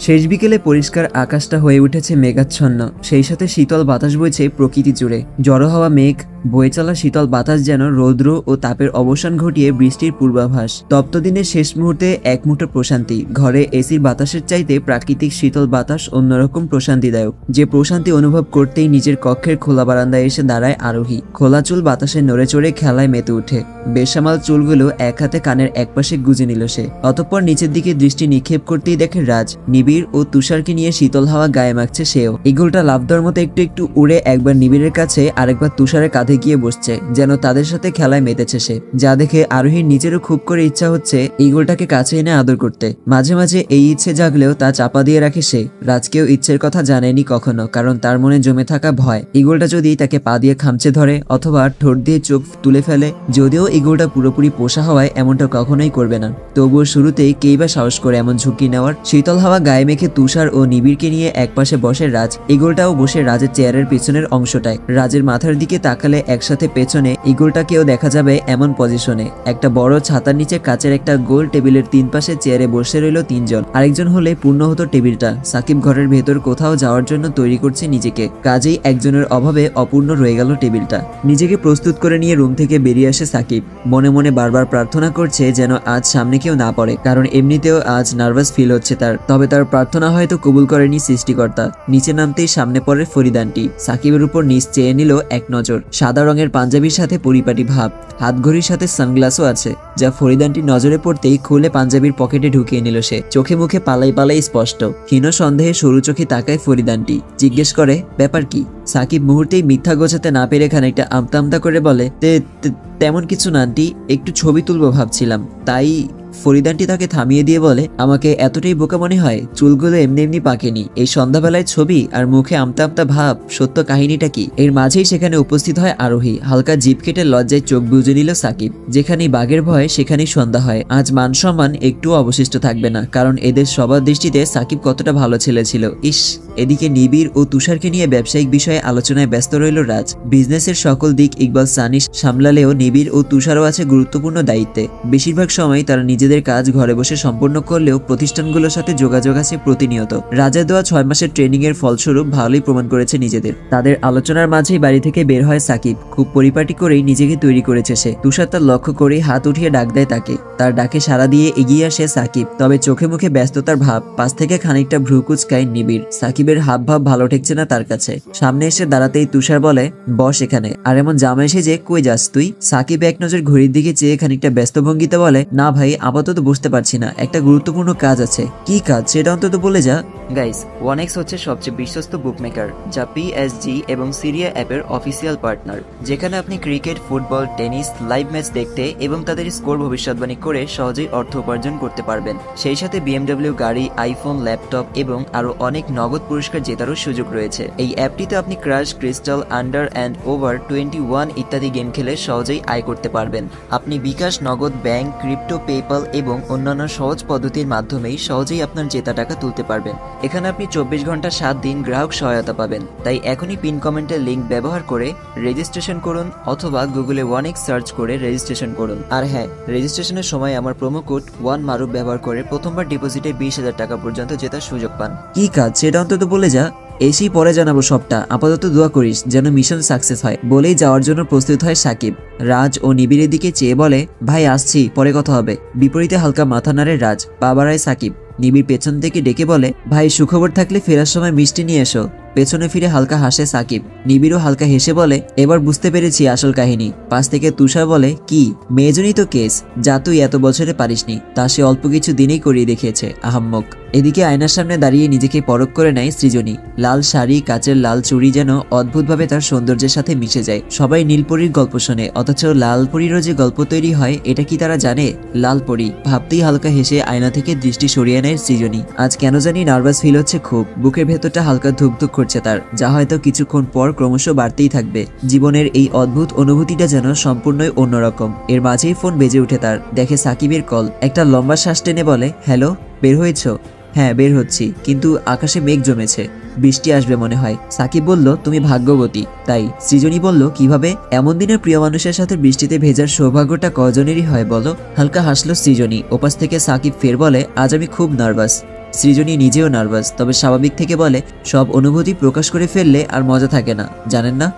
শেষ বিকেলে পরিষ্কার আকাশটা হয়ে উঠেছে মেঘাচ্ছন্ন, সেই সাথে শীতল বাতাস বইছে প্রকৃতি জুড়ে। জড়ো হওয়া মেঘ, বয়ে চলা শীতল বাতাস যেন রৌদ্র ও তাপের অবসান ঘটিয়ে বৃষ্টির পূর্বাভাস। তপ্ত দিনের শেষ মুহূর্তে এক মুঠো প্রশান্তি। ঘরে এসির বাতাসের চাইতে প্রাকৃতিক শীতল বাতাস অন্যরকম প্রশান্তিদায়ক। যে প্রশান্তি অনুভব করতেই নিজের কক্ষের খোলা বারান্দায় এসে দাঁড়ায় আরোহী। খোলা চুল বাতাসে নড়ে চড়ে খেলায় মেতে উঠে। বেসামাল চুলগুলো এক হাতে কানের একপাশে গুজে নিল সে। অতঃপর নিচের দিকে দৃষ্টি নিক্ষেপ করতেই দেখে রাজ, নিবিড় ও তুষারকে নিয়ে শীতল হাওয়া গায়ে মাখছে সেও। ইগলটা লাফ দেওয়ার মতো একটু একটু উড়ে একবার নিবিড়ের কাছে, আরেকবার তুষারের কাঁধে গিয়ে বসছে, যেন তাদের সাথে খেলায় মেতেছে সে। যা দেখে আরোহীর নিজেরও খুব করে ইচ্ছা হচ্ছে ইগলটাকে কাছে এনে আদর করতে। মাঝে মাঝে এই ইচ্ছে জাগলেও তা চাপা দিয়ে রাখে সে। রাজকেও ইচ্ছের কথা জানেনি কখনো, কারণ তার মনে জমে থাকা ভয় ইগলটা যদি তাকে পা দিয়ে খামচে ধরে অথবা ঠোঁট দিয়ে চোখ তুলে ফেলে। যদিও ইগলটা পুরোপুরি পোষা হওয়ায় এমনটা কখনোই করবে না, তবুও শুরুতেই কেই বা সাহস করে এমন ঝুঁকি নেওয়ার। শীতল হাওয়া গায়ে মেখে তুষার ও নিবিড়কে নিয়ে একপাশে বসে রাজ। ইগলটাও বসে রাজের চেয়ারের পেছনের অংশটায়। রাজের মাথার দিকে তাকালে একসাথে পেছনে ইগলটাকেও দেখা যাবে এমন পজিশনে। একটা বড় ছাতার নিচে কাচের একটা গোল টেবিলের তিন পাশে চেয়ারে বসে রইল তিনজন। আরেকজন হলে পূর্ণ হতো টেবিলটা। সাকিব ঘরের ভেতর কোথাও যাওয়ার জন্য তৈরি করছে নিজেকে, কাজেই একজনের অভাবে অপূর্ণ রয়ে গেল টেবিলটা। নিজেকে প্রস্তুত করে নিয়ে রুম থেকে বেরিয়ে আসে সাকিব। মনে মনে বারবার প্রার্থনা করছে যেন আজ সামনে কেউ না পড়ে, কারণ এমনিতেও আজ নার্ভাস ফিল হচ্ছে তার। তবে তার প্রার্থনা হয়তো কবুল করেনি সৃষ্টিকর্তা। নিচে নামতেই সামনে পড়ে ফরিদ আন্টি। সাকিবের উপর নিচ চেয়ে নিল এক নজর। সাদা রঙের পাঞ্জাবির সাথে পরিপাটি ভাব, হাত ঘড়ির সাথে সানগ্লাসও আছে, যা ফরিদ আন্টির নজরে পড়তেই খুলে পাঞ্জাবির পকেটে ঢুকিয়ে নিল সে। চোখে মুখে পালাই পালাই স্পষ্ট। ক্ষীণ সন্দেহে সরু চোখে তাকায় ফরিদ আন্টি। জিজ্ঞেস করে, ব্যাপার কি? সাকিব মুহূর্তেই মিথ্যা গোছাতে না পেরে খানিকটা আমতা আমতা করে বলে, তেমন কিছু না আন্টি, একটু ছবি তুলবো ভাবছিলাম তাই। ফরিদ আন্টি তাকে থামিয়ে দিয়ে বলে, আমাকে এতটাই বোকা মনে হয়? চুলগুলো এমনি এমনি পাকেনি, এই সন্ধ্যাবেলায় ছবি আর মুখে আমতা আমতা ভাব, সত্য কাহিনীটা কি? এর মাঝেই সেখানে উপস্থিত হয় আরোহী। হালকা জিভ কেটে লজ্জায় চোখ বুজে নিল সাকিব। যেখানেই বাঘের ভয় সেখানেই সন্ধ্যা হয়। আজ মান সম্মান একটু অবশিষ্ট থাকবে না, কারণ এদের সবার দৃষ্টিতে সাকিব কতটা ভালো ছেলে ছিল। ইস! এদিকে নিবিড় ও তুষারকে নিয়ে ব্যবসায়িক বিষয়ে আলোচনায় ব্যস্ত রইল রাজ। বিজনেসের সকল দিক ইকবাল সানি সামলালেও নিবিড় ও তুষারও আছে গুরুত্বপূর্ণ দায়িত্বে। বেশিরভাগ সময় তারা নিজেদের কাজ ঘরে বসে সম্পন্ন করলেও প্রতিষ্ঠানগুলোর সাথে যোগাযোগ আছে প্রতিনিয়ত। রাজের দেওয়া 6 মাসের ট্রেনিং এর ফলস্বরূপ ভালোই প্রমাণ করেছে নিজেদের। তাদের আলোচনার মাঝেই বাড়ি থেকে বের হয় সাকিব। খুব পরিপাটি করেই নিজেকে তৈরি করেছে সে। তুষার তার লক্ষ্য করে হাত উঠিয়ে ডাক দেয় তাকে। তার ডাকে সাড়া দিয়ে এগিয়ে আসে সাকিব, তবে চোখে মুখে ব্যস্ততার ভাব। পাশ থেকে খানিকটা ভ্রু কুচকায় নিবিড়। সাকিবের হাব ভাব ভালো ঠেকছে না তার কাছে। সামনে এসে দাঁড়াতেই তুষার বলে, বস এখানে। আর এমন জামা এসে যে কই যাস তুই? সাকিব এক নজর ঘড়ির দিকে চেয়ে খানিকটা ব্যস্ত ভঙ্গিতে বলে, না ভাই, আপাতত বুঝতে পারছি না, একটা গুরুত্বপূর্ণ কাজ আছে। কি কাজ সেটা অন্তত বলে যা। গাইস, ওয়ানএক্স হচ্ছে সবচেয়ে বিশ্বস্ত বুকমেকার, যা পিএসজি এবং সিরিয়া অ্যাপের অফিসিয়াল পার্টনার, যেখানে আপনি cricket, football, tennis live match দেখতে এবং তাদের স্কোর ভবিষ্যৎবাণী করে সহজেই অর্থ উপার্জন করতে পারবেন। সেই সাথে বিএমডব্লিউ গাড়ি, আইফোন, ল্যাপটপ এবং আরো অনেক নগদ পুরস্কার জেতারও সুযোগ রয়েছে। এই অ্যাপটিতে আপনি crash, crystal, under and over 21 ইত্যাদি গেম খেলে সহজেই আয় করতে পারবেন। আপনি বিকাশ, নগদ, ব্যাংক, ক্রিপ্টো, পেপাল এবং অন্যান্য সহজ পদ্ধতির মাধ্যমেই সহজেই আপনার জেতা টাকা তুলতে পারবেন। এখানে আপনি 24 ঘন্টা 7 দিন গ্রাহক সহায়তা পাবেন। তাই এখনই পিন কমেন্টের লিঙ্ক ব্যবহার করে রেজিস্ট্রেশন করুন অথবা গুগলে ওয়ানএক্স সার্চ করে রেজিস্ট্রেশন করুন। আর হ্যাঁ, রেজিস্ট্রেশনের সময় আমার প্রোমো কোড ওয়ান মারুফ ব্যবহার করে প্রথমবার ডিপোজিটে 20,000 টাকা পর্যন্ত জেতার সুযোগ পান। কি কাজ সেটা অন্তত বলে যা। এসেই পরে জানাবো সবটা, আপাতত দোয়া করিস যেন মিশন সাকসেস হয়। বলেই যাওয়ার জন্য প্রস্তুত হয় সাকিব। রাজ ও নিবিড়ের দিকে চেয়ে বলে, ভাই আসছি, পরে কথা হবে। বিপরীতে হালকা মাথা নাড়ে রাজ, পা বাড়ায় সাকিব। নিবিড় পেছন থেকে ডেকে বলে, ভাই সুখবর থাকলে ফেরার সময় মিষ্টি নিয়ে এসো। পেছনে ফিরে হালকা হাসে সাকিব। নিবিড়ও হালকা হেসে বলে, এবার বুঝতে পেরেছি আসল কাহিনী। পাশ থেকে তুষার বলে, কি মেয়েজনই তো কেস, যা তুই এত বছরে পারিসনি, তা সে অল্প কিছু দিনেই করিয়ে দেখিয়েছে, আহাম্মক। এদিকে আয়নার সামনে দাঁড়িয়ে নিজেকে পরখ করে নেয় সৃজনী। লাল শাড়ি, কাচের লাল চুড়ি যেন অদ্ভুতভাবে তার সৌন্দর্যের সাথে মিশে যায়। সবাই নীলপরীর গল্প শোনে, অথচ লালপরীরও যে গল্প তৈরি হয় এটা কি তারা জানে? লালপরী ভাবতেই হালকা হেসে আয়না থেকে দৃষ্টি সরিয়ে নেয় সৃজনী। আজ কেন জানি নার্ভাস ফিল হচ্ছে খুব। বুকের ভেতরটা হালকা ধুকধুক করছে তার, যা হয়তো কিছুক্ষণ পর ক্রমশ বাড়তেই থাকবে। জীবনের এই অদ্ভুত অনুভূতিটা যেন সম্পূর্ণই অন্যরকম। এর মাঝেই ফোন বেজে উঠে তার। দেখে সাকিবের কল। একটা লম্বা শ্বাস টেনে বলে, হ্যালো, বের হয়েছো? হ্যাঁ, বের হচ্ছি, কিন্তু আকাশে মেঘ জমেছে, বৃষ্টি আসবে মনে হয়। সাকিব বলল, তুমি ভাগ্যবতী। তাই? সৃজনী বলল, কিভাবে? এমন দিনে প্রিয় মানুষের সাথে বৃষ্টিতে ভেজার সৌভাগ্যটা কজনেরই হয় বলো? হালকা হাসলো সৃজনী। ওপাশ থেকে সাকিব ফের বলে, আজ আমি খুব নার্ভাস। সৃজনী নিজেও নার্ভাস, তবে স্বাভাবিক থেকে বলে, সব অনুভূতি প্রকাশ করে ফেললে আর মজা থাকে না, জানেন না?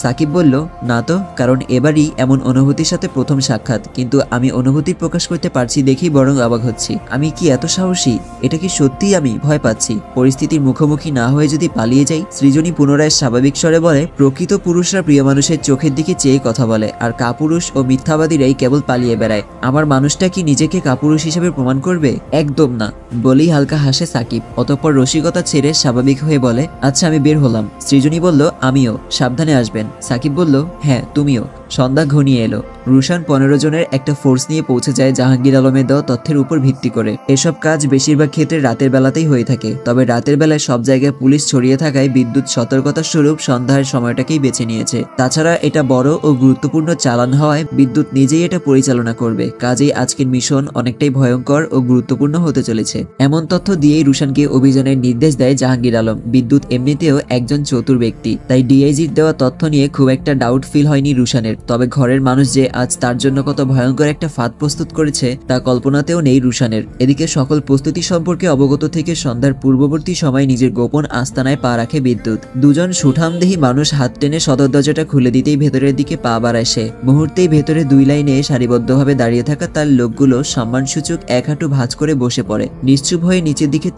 সাকিব বলল, না তো, কারণ এবারই এমন অনুভূতির সাথে প্রথম সাক্ষাৎ, কিন্তু আমি অনুভূতি প্রকাশ করতে পারছি দেখেই বরং অবাক হচ্ছি। আমি কি এত সাহসী? এটা কি সত্যিই আমি ভয় পাচ্ছি? পরিস্থিতির মুখোমুখি না হয়ে যদি পালিয়ে যাই? সৃজনী পুনরায় স্বাভাবিক স্বরে বলে, প্রকৃত পুরুষরা প্রিয় মানুষের চোখের দিকে চেয়ে কথা বলে, আর কাপুরুষ ও মিথ্যাবাদীরাই কেবল পালিয়ে বেড়ায়। আমার মানুষটা কি নিজেকে কাপুরুষ হিসেবে প্রমাণ করবে? একদম না, বলেই হালকা হাসে সাকিব। অতঃপর রসিকতা ছেড়ে স্বাভাবিক হয়ে বলে, আচ্ছা আমি বের হলাম। সৃজনী বলল, আমিও, সাবধানে আসবেন। সাকিব বলল, হ্যাঁ তুমিও। সন্ধ্যা ঘনিয়ে এলো। রুশান 15 জনের একটা ফোর্স নিয়ে পৌঁছে যায় জাহাঙ্গীর আলমের দেওয়া তথ্যের উপর ভিত্তি করে। এসব কাজ বেশিরভাগ ক্ষেত্রে রাতের বেলাতেই হয়ে থাকে, তবে রাতের বেলায় সব জায়গায় পুলিশ ছড়িয়ে থাকায় বিদ্যুৎ সতর্কতার স্বরূপ সন্ধ্যার সময়টাকেই বেছে নিয়েছে। তাছাড়া এটা বড় ও গুরুত্বপূর্ণ চালান হওয়ায় বিদ্যুৎ নিজেই এটা পরিচালনা করবে, কাজেই আজকের মিশন অনেকটাই ভয়ঙ্কর ও গুরুত্বপূর্ণ হতে চলেছে। এমন তথ্য দিয়েই রুশানকে অভিযানের নির্দেশ দেয় জাহাঙ্গীর আলম। বিদ্যুৎ এমনিতেও একজন চতুর ব্যক্তি, তাই ডিআইজির দেওয়া তথ্য নিয়ে খুব একটা ডাউট ফিল হয়নি রুশানের। তবে ঘরের মানুষ যে আজ তার জন্য কত ভয়ঙ্কর একটা ফাঁদ প্রস্তুত করেছে তা কল্পনাতেও নেই রুশানের। এদিকে সকল প্রস্তুতি সম্পর্কে অবগত থেকে সন্ধ্যার পূর্ববর্তী সময় নিজের গোপন আস্তানায় পা রাখে বিদ্যুৎ। দুজন সুঠামদেহী মানুষ হাত টেনে সদর দরজাটা খুলে দিতেই ভেতরের দিকে পা বাড়ায় সে। মুহূর্তেই ভেতরে 2 লাইনে সারিবদ্ধভাবে দাঁড়িয়ে থাকা তার লোকগুলো সম্মানসূচক এক হাঁটু ভাঁজ করে বসে পড়ে। নিশ্চুপ হয়ে নিচের দিকে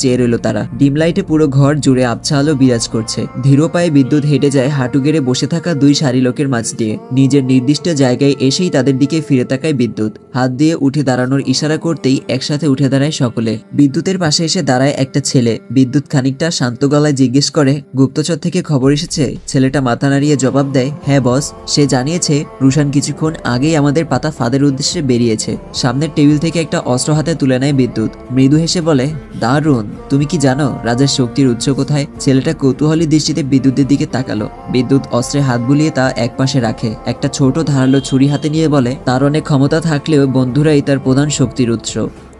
চেয়ে রইল তারা। ডিম লাইটে পুরো ঘর জুড়ে আবছা আলো বিরাজ করছে। ধীর পায়ে বিদ্যুৎ হেঁটে যায় হাঁটু গেড়ে বসে থাকা 2 সারি লোকের মাঝ দিয়ে। নিজের নির্দিষ্ট জায়গায় এসেই তাদের দিকে ফিরে তাকায় বিদ্যুৎ। হাত দিয়ে উঠে দাঁড়ানোর ইশারা করতেই একসাথে উঠে দাঁড়ায় সকলে। বিদ্যুতের পাশে এসে দাঁড়ায় একটা ছেলে। বিদ্যুৎ খানিকটা শান্ত গলায় জিজ্ঞেস করে, গুপ্তচর থেকে খবর এসেছে? ছেলেটা মাথা নাড়িয়ে জবাব দেয়, হ্যাঁ বস। সে জানিয়েছে রুশান কিছুক্ষণ আগেই আমাদের পাতা ফাঁদের উদ্দেশ্যে বেরিয়েছে। সামনের টেবিল থেকে একটা অস্ত্র হাতে তুলে নেয় বিদ্যুৎ। মৃদু হেসে বলে, দারুণ, তুমি কি জানো রাজার শক্তির উৎস কোথায়? ছেলেটা কৌতূহলী দৃষ্টিতে বিদ্যুতের দিকে তাকালো। বিদ্যুৎ অস্ত্রে হাত বুলিয়ে তা একপাশে রাখে। একটা ছোট ধারালো ছুরি হাতে নিয়ে বলে, তার অনেক ক্ষমতা থাকলেও বন্ধুরাই তার প্রধান শক্তির উৎস।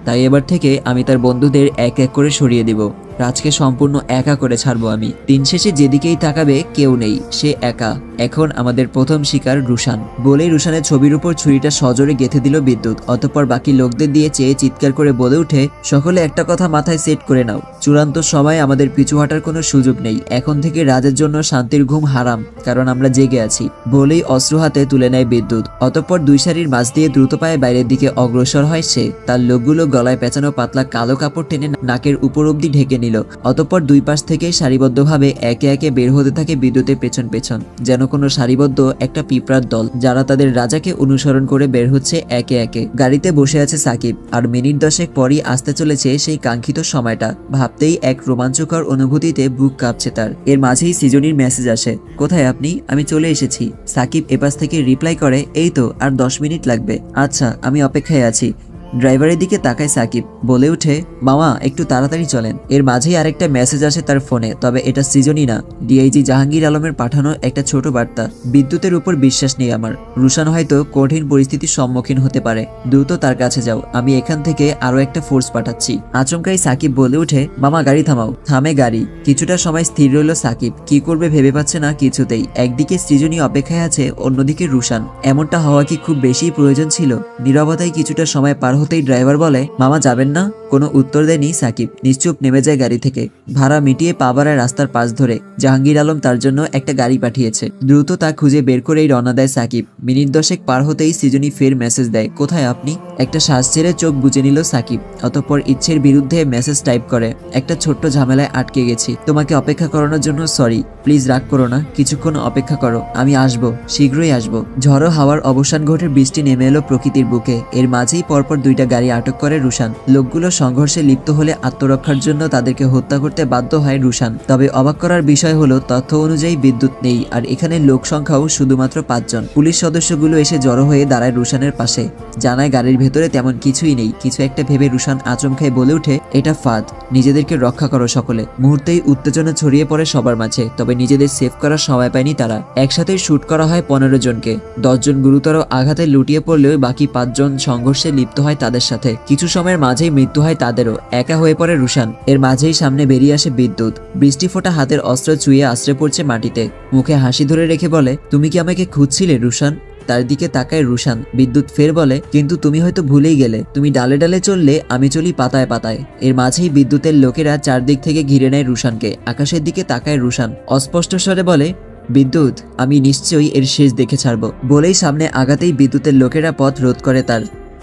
তাই এবার থেকে আমি তার বন্ধুদের এক এক করে সরিয়ে দিব। রাজকে সম্পূর্ণ একা করে ছাড়বো আমি। দিন শেষে যেদিকেই তাকাবে কেউ নেই, সে একা। এখন আমাদের প্রথম শিকার রুশান। বলেই রুশানের ছবির উপর ছুরিটা সজোরে গেঁথে দিল বিদ্যুৎ। অতঃপর বাকি লোকদের দিয়ে চেয়ে চিৎকার করে বলে উঠে, সকলে একটা কথা মাথায় সেট করে নাও, চূড়ান্ত সময় আমাদের পিছু হাঁটার কোনো সুযোগ নেই। এখন থেকে রাজের জন্য শান্তির ঘুম হারাম, কারণ আমরা জেগে আছি। বলেই অস্ত্র হাতে তুলে নেয় বিদ্যুৎ। অতঃপর 2 সারির মাঝ দিয়ে দ্রুত পায়ে বাইরের দিকে অগ্রসর হয় সে। তার লোকগুলো গলায় পেঁচানো পাতলা কালো কাপড় টেনে নাকের উপর অব্দি ঢেকে নিল। অতঃপর 2 পাশ থেকে সারিবদ্ধভাবে একে একে বের হতে থাকে বিদ্যুতের পেছন পেছন, যেন কোনো সারিবদ্ধ একটা পিঁপড়ার দল, যারা তাদের রাজাকে অনুসরণ করে বের হচ্ছে একে একে। গাড়িতে বসে আছে সাকিব, আর মিনিট 10 পরই আসতে চলেছে সেই কাঙ্ক্ষিত সময়টা। ভাবতেই এক রোমাঞ্চকর অনুভূতিতে বুক কাঁপছে তার। এর মাঝেই সৃজনীর মেসেজ আসে, কোথায় আপনি? আমি চলে এসেছি। সাকিব এপাশ থেকে রিপ্লাই করে, এই তো, আর 10 মিনিট লাগবে। আচ্ছা, আমি অপেক্ষায় আছি। ড্রাইভারের দিকে তাকায় সাকিব, বলে উঠে, মামা একটু তাড়াতাড়ি চলেন। এর মাঝেই আরেকটা মেসেজ আসে তার ফোনে, তবে এটা সৃজনী না, ডিআইজি জাহাঙ্গীর আলমের পাঠানো একটা ছোট বার্তা। বিদ্যুতের উপর বিশ্বাস নেই আমার। রুশান হয়তো কঠিন পরিস্থিতির সম্মুখীন হতে পারে, দ্রুত তার কাছে যাও। আমি এখান থেকে আরো একটা ফোর্স পাঠাচ্ছি। আচমকাই সাকিব বলে উঠে, মামা গাড়ি থামাও। থামে গাড়ি। কিছুটা সময় স্থির রইল সাকিব, কি করবে ভেবে পাচ্ছে না কিছুতেই। একদিকে সৃজনী অপেক্ষায় আছে, অন্যদিকে রুশান। এমনটা হওয়া কি খুব বেশি প্রয়োজন ছিল? নীরবতায় কিছুটা সময় পার হতেই ড্রাইভার বলে, মামা যাবেন না? কোনো উত্তর দেয়নি সাকিব। নিশ্চুপ নেমে যায় গাড়ি থেকে। ভাড়া মিটিয়ে পা বাড়ায় রাস্তার পাশ ধরে। জাহাঙ্গীর আলম তার জন্য একটা গাড়ি পাঠিয়েছে। দ্রুত তা খুঁজে বের করেই রওনা দেয় সাকিব। মিনিট 10 পার হতেই সৃজনী ফের মেসেজ দেয়, কোথায় আপনি? একটা শ্বাস ছেড়ে চোখ বুজে নিল সাকিব। অতঃপর ইচ্ছের বিরুদ্ধে মেসেজ টাইপ করে, একটা ছোট্ট ঝামেলায় আটকে গেছি, তোমাকে অপেক্ষা করানোর জন্য সরি। প্লিজ রাগ করো না, কিছুক্ষণ অপেক্ষা করো, আমি আসবো, শীঘ্রই আসবো। ঝড়ো হাওয়ার অবসান ঘটে বৃষ্টি নেমে এলো প্রকৃতির বুকে। এর মাঝেই পরপর 2টা গাড়ি আটক করে রুশান। লোকগুলো সংঘর্ষে লিপ্ত হলে আত্মরক্ষার জন্য তাদেরকে হত্যা করতে বাধ্য হয় রুশান। তবে অবাক করার বিষয় হলো, তথ্য অনুযায়ী বিদ্যুৎ নেই, আর এখানে লোক সংখ্যাও শুধুমাত্র 5 জন। পুলিশ সদস্যগুলো এসে জড়ো হয়ে দাঁড়ায় রুশানের পাশে। জানায় গাড়ির ভেতরে তেমন কিছুই নেই। কিছু একটা ভেবে রুশান আচমকায় বলে উঠে, এটা ফাঁদ, নিজেদেরকে রক্ষা করো সকলে। মুহূর্তেই উত্তেজনা ছড়িয়ে পড়ে সবার মাঝে, তবে নিজেদের সেভ করার সময় পায়নি তারা। একসাথে শুট করা হয় 15 জনকে। 10 জন গুরুতর আঘাতে লুটিয়ে পড়লেও বাকি 5 জন সংঘর্ষে লিপ্ত হয় তাদের সাথে। কিছু সময়ের মাঝেই মৃত্যু হয় তাদেরও। একা হয়ে পড়ে রুশান। এর মাঝেই সামনে বেরিয়ে আসে বিদ্যুৎ। বৃষ্টি ফোঁটা হাতের অস্ত্র চুইয়ে আশ্রে পড়ছে মাটিতে। মুখে হাসি ধরে রেখে বলে, তুমি কি আমাকে খুঁজছিলে রুশান? তার দিকে তাকায় রুশান। বিদ্যুৎ ফের বলে, কিন্তু তুমি হয়তো ভুলেই গেলে, তুমি ডালে ডালে চললে, আমি চলি পাতায় পাতায়। এর মাঝেই বিদ্যুতের লোকেরা চারদিক থেকে ঘিরে নেয় রুশানকে। আকাশের দিকে তাকায় রুশান, অস্পষ্ট স্বরে বলে, বিদ্যুৎ, আমি নিশ্চয়ই এর শেষ দেখে ছাড়ব। বলেই সামনে আগাতেই বিদ্যুতের লোকেরা পথ রোধ করে